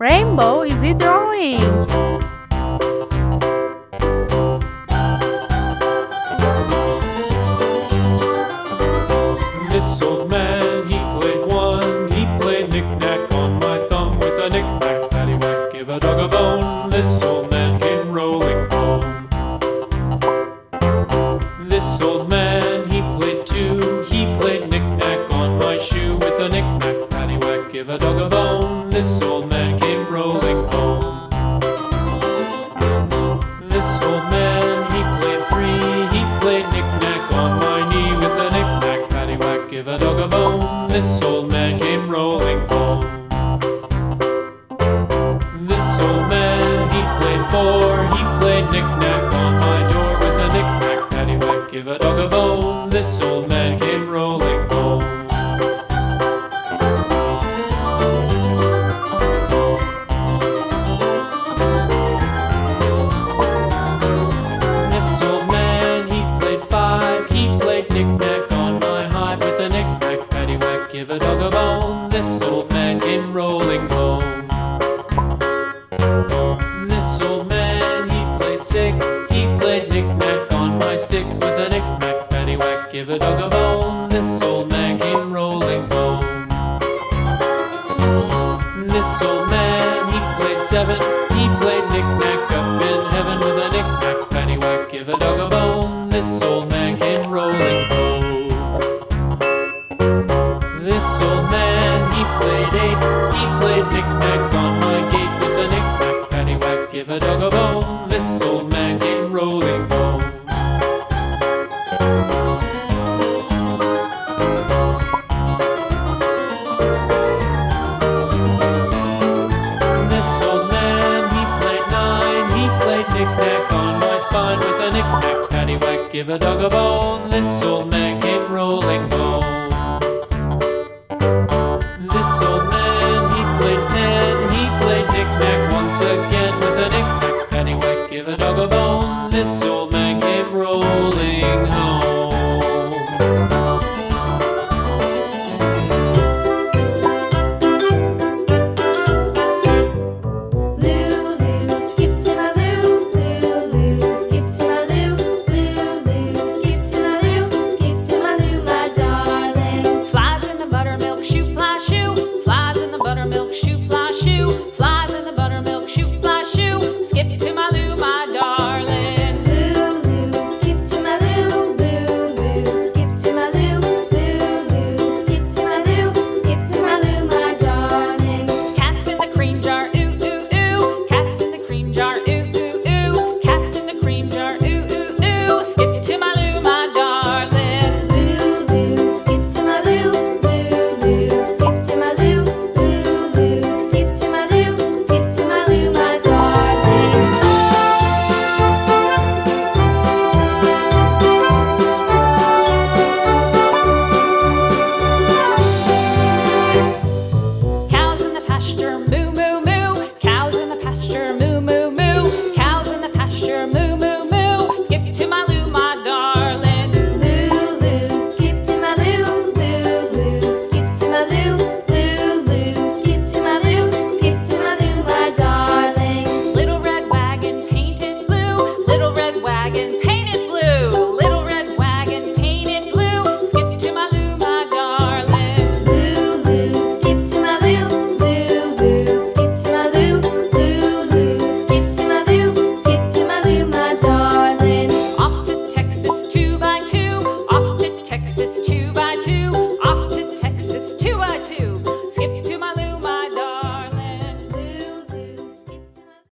rainbow is he drawing? This old man, he played one. He played knick-knack on my thumb with a knick-knack, paddywhack, give a dog a bone. This old man came rolling home. This old man, he played two. He played knick-knack on my shoe with a knick-knack, paddywhack, give a dog a bone. This old man came rolling home. This old man, he played three. He played knick-knack on my knee with a knick-knack, paddywhack, give a dog a bone. This old man came rolling home. This old man, he played four. He played knick-knack on my door with a knick-knack, paddywhack, give a dog a bone. This old man came rolling home. This old man, he played five. He played knick-knack on my hive with a knick-knack, paddywhack, give a dog a bone. This old man came rolling home. This old man, he played six. He played knick-knack on my sticks with a knick-knack, paddywhack, give a dog a bone. This old man came rolling home. This old man, he played seven. He played knick-knack up in heaven with a knick-knack, paddywhack, give a dog a bone. This old man came rolling home. This old man, he played eight. He played knick-knack on my gate with a knick-knack, paddywhack, give a dog a bone. This old man came rolling home. This old man, he played nine. He played knick-knack on my spine with a knick-knack, paddywhack, give a dog a bone. This old man came rolling home.